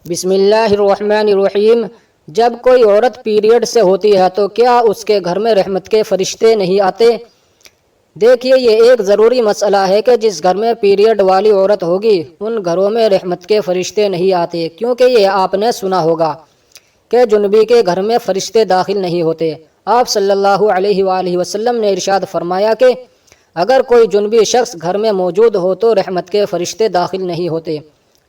بسم اللہ الرحمن الرحیم۔ جب کوئی عورت پیریڈ سے ہوتی ہے تو کیا اس کے گھر میں رحمت کے فرشتے نہیں آتے؟ دیکھیے، یہ ایک ضروری مسئلہ ہے کہ جس گھر میں پیریڈ والی عورت ہوگی ان گھروں میں رحمت کے فرشتے نہیں آتے، کیونکہ یہ آپ نے سنا ہوگا کہ جنبی کے گھر میں فرشتے داخل نہیں ہوتے۔ آپ صلی اللہ علیہ وآلہ وسلم نے ارشاد فرمایا کہ اگر کوئی جنبی شخص گھر میں موجود ہو تو رحمت کے فرشتے داخل نہیں ہوتے۔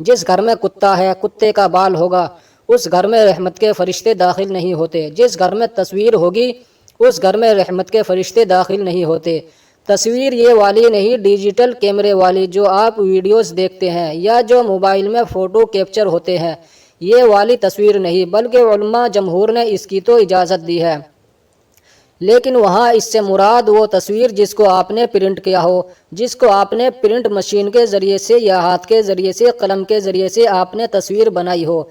جس گھر میں کتا ہے، کتے کا بال ہوگا، اس گھر میں رحمت کے فرشتے داخل نہیں ہوتے۔ جس گھر میں تصویر ہوگی اس گھر میں رحمت کے فرشتے داخل نہیں ہوتے۔ تصویر یہ والی نہیں، ڈیجیٹل کیمرے والی جو آپ ویڈیوز دیکھتے ہیں یا جو موبائل میں فوٹو کیپچر ہوتے ہیں، یہ والی تصویر نہیں، بلکہ علماء جمہور نے اس کی تو اجازت دی ہے، لیکن وہاں اس سے مراد وہ تصویر جس کو آپ نے پرنٹ کیا ہو، جس کو آپ نے پرنٹ مشین کے ذریعے سے یا ہاتھ کے ذریعے سے، قلم کے ذریعے سے آپ نے تصویر بنائی ہو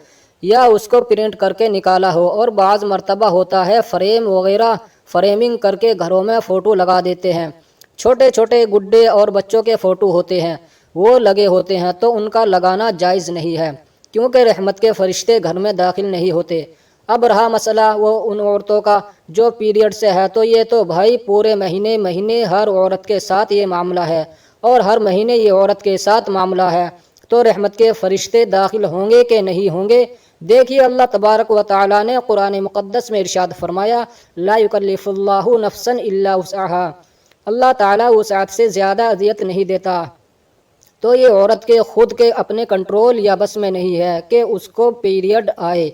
یا اس کو پرنٹ کر کے نکالا ہو۔ اور بعض مرتبہ ہوتا ہے فریم وغیرہ، فریمنگ کر کے گھروں میں فوٹو لگا دیتے ہیں، چھوٹے چھوٹے گڈے اور بچوں کے فوٹو ہوتے ہیں، وہ لگے ہوتے ہیں، تو ان کا لگانا جائز نہیں ہے، کیونکہ رحمت کے فرشتے گھر میں داخل نہیں ہوتے۔ اب رہا مسئلہ وہ ان عورتوں کا جو پیریڈ سے ہے، تو یہ تو بھائی پورے مہینے ہر عورت کے ساتھ یہ معاملہ ہے، اور ہر مہینے یہ عورت کے ساتھ معاملہ ہے، تو رحمت کے فرشتے داخل ہوں گے کہ نہیں ہوں گے؟ دیکھیے، اللہ تبارک و تعالیٰ نے قرآن مقدس میں ارشاد فرمایا، لا یکلف اللہ نفسا الا وسعها، اللہ تعالیٰ وسعت سے زیادہ اذیت نہیں دیتا۔ تو یہ عورت کے خود کے اپنے کنٹرول یا بس میں نہیں ہے کہ اس کو پیریڈ آئے۔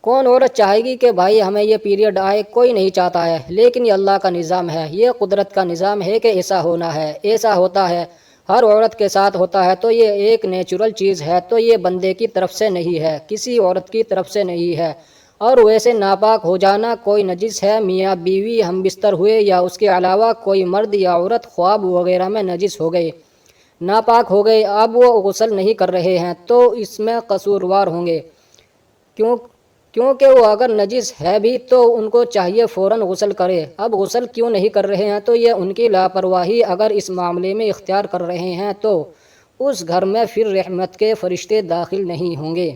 کون عورت چاہے گی کہ بھائی ہمیں یہ پیریڈ آئے؟ کوئی نہیں چاہتا ہے، لیکن یہ اللہ کا نظام ہے، یہ قدرت کا نظام ہے کہ ایسا ہونا ہے، ایسا ہوتا ہے، ہر عورت کے ساتھ ہوتا ہے، تو یہ ایک نیچرل چیز ہے، تو یہ بندے کی طرف سے نہیں ہے، کسی عورت کی طرف سے نہیں ہے۔ اور ویسے ناپاک ہو جانا، کوئی نجس ہے، میاں بیوی ہم بستر ہوئے یا اس کے علاوہ کوئی مرد یا عورت خواب وغیرہ میں نجس ہو گئے، ناپاک ہو گئے، اب وہ غسل نہیں کر رہے ہیں تو اس میں قصوروار ہوں گے، کیونکہ وہ اگر نجس ہے بھی تو ان کو چاہیے فوراً غسل کرے۔ اب غسل کیوں نہیں کر رہے ہیں؟ تو یہ ان کی لاپرواہی، اگر اس معاملے میں اختیار کر رہے ہیں تو اس گھر میں پھر رحمت کے فرشتے داخل نہیں ہوں گے۔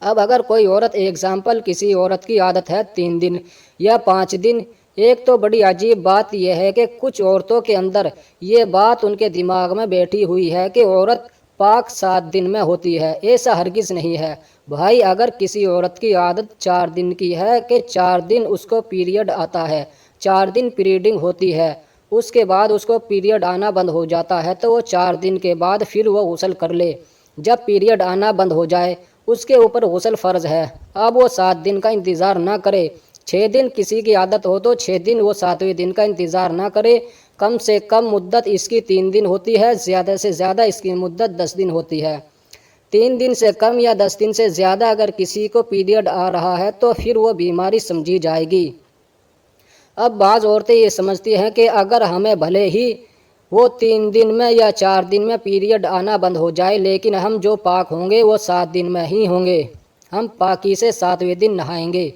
اب اگر کوئی عورت، ایگزامپل، کسی عورت کی عادت ہے 3 دن یا 5 دن، ایک تو بڑی عجیب بات یہ ہے کہ کچھ عورتوں کے اندر یہ بات ان کے دماغ میں بیٹھی ہوئی ہے کہ عورت پاک 7 دن میں ہوتی ہے، ایسا ہرگز نہیں ہے بھائی۔ اگر کسی عورت کی عادت 4 دن کی ہے کہ 4 دن اس کو پیریڈ آتا ہے، 4 دن پیریڈنگ ہوتی ہے، اس کے بعد اس کو پیریڈ آنا بند ہو جاتا ہے، تو وہ 4 دن کے بعد پھر وہ غسل کر لے۔ جب پیریڈ آنا بند ہو جائے اس کے اوپر غسل فرض ہے، اب وہ 7 دن کا انتظار نہ کرے۔ 6 دن کسی کی عادت ہو تو 6 دن، وہ 7ویں دن کا انتظار نہ کرے۔ کم سے کم مدت اس کی 3 دن ہوتی ہے، زیادہ سے زیادہ اس کی مدت 10 دن ہوتی ہے۔ 3 دن سے کم یا 10 دن سے زیادہ اگر کسی کو پیریڈ آ رہا ہے تو پھر وہ بیماری سمجھی جائے گی۔ اب بعض عورتیں یہ سمجھتی ہیں کہ اگر ہمیں بھلے ہی وہ 3 دن میں یا 4 دن میں پیریڈ آنا بند ہو جائے، لیکن ہم جو پاک ہوں گے وہ 7 دن میں ہی ہوں گے، ہم پاکی سے 7ویں دن نہائیں گے،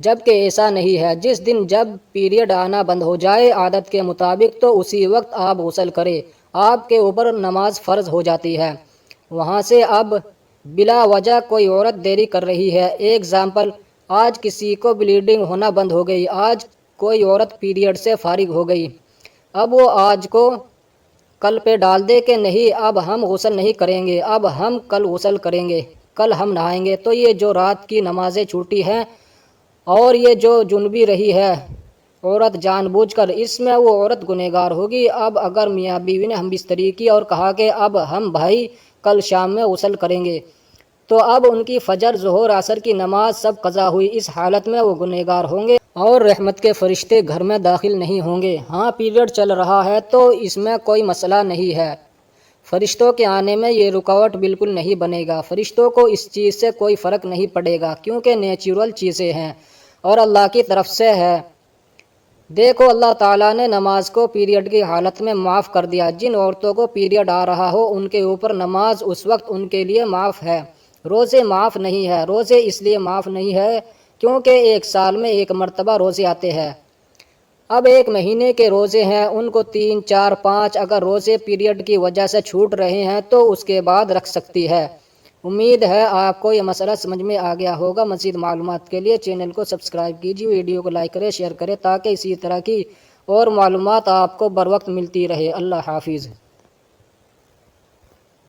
جبکہ ایسا نہیں ہے۔ جس دن جب پیریڈ آنا بند ہو جائے عادت کے مطابق، تو اسی وقت آپ غسل کریں، آپ کے اوپر نماز فرض ہو جاتی ہے۔ وہاں سے اب بلا وجہ کوئی عورت دیری کر رہی ہے، ایگزامپل، آج کسی کو بلیڈنگ ہونا بند ہو گئی، آج کوئی عورت پیریڈ سے فارغ ہو گئی، اب وہ آج کو کل پہ ڈال دے کہ نہیں اب ہم غسل نہیں کریں گے، اب ہم کل غسل کریں گے، کل ہم نہائیں گے، تو یہ جو رات کی نمازیں چھوٹی ہیں اور یہ جو جنبی رہی ہے عورت جان بوجھ کر، اس میں وہ عورت گنہگار ہوگی۔ اب اگر میاں بیوی نے ہم بستری کی اور کہا کہ اب ہم بھائی کل شام میں غسل کریں گے، تو اب ان کی فجر، ظہر، عصر کی نماز سب قضا ہوئی، اس حالت میں وہ گنہگار ہوں گے اور رحمت کے فرشتے گھر میں داخل نہیں ہوں گے۔ ہاں، پیریڈ چل رہا ہے تو اس میں کوئی مسئلہ نہیں ہے، فرشتوں کے آنے میں یہ رکاوٹ بالکل نہیں بنے گا، فرشتوں کو اس چیز سے کوئی فرق نہیں پڑے گا، کیونکہ نیچرل چیزیں ہیں اور اللہ کی طرف سے ہے۔ دیکھو، اللہ تعالیٰ نے نماز کو پیریڈ کی حالت میں معاف کر دیا، جن عورتوں کو پیریڈ آ رہا ہو ان کے اوپر نماز اس وقت ان کے لیے معاف ہے، روزے معاف نہیں ہے۔ روزے اس لیے معاف نہیں ہے کیونکہ 1 سال میں 1 مرتبہ روزے آتے ہیں، اب 1 مہینے کے روزے ہیں، ان کو 3، 4، 5 اگر روزے پیریڈ کی وجہ سے چھوٹ رہے ہیں تو اس کے بعد رکھ سکتی ہے، امید ہے آپ کو یہ مسئلہ سمجھ میں آ گیا ہوگا۔ مزید معلومات کے لیے چینل کو سبسکرائب کیجیے، ویڈیو کو لائک کریں، شیئر کریں تاکہ اسی طرح کی اور معلومات آپ کو بر وقت ملتی رہے۔ اللہ حافظ۔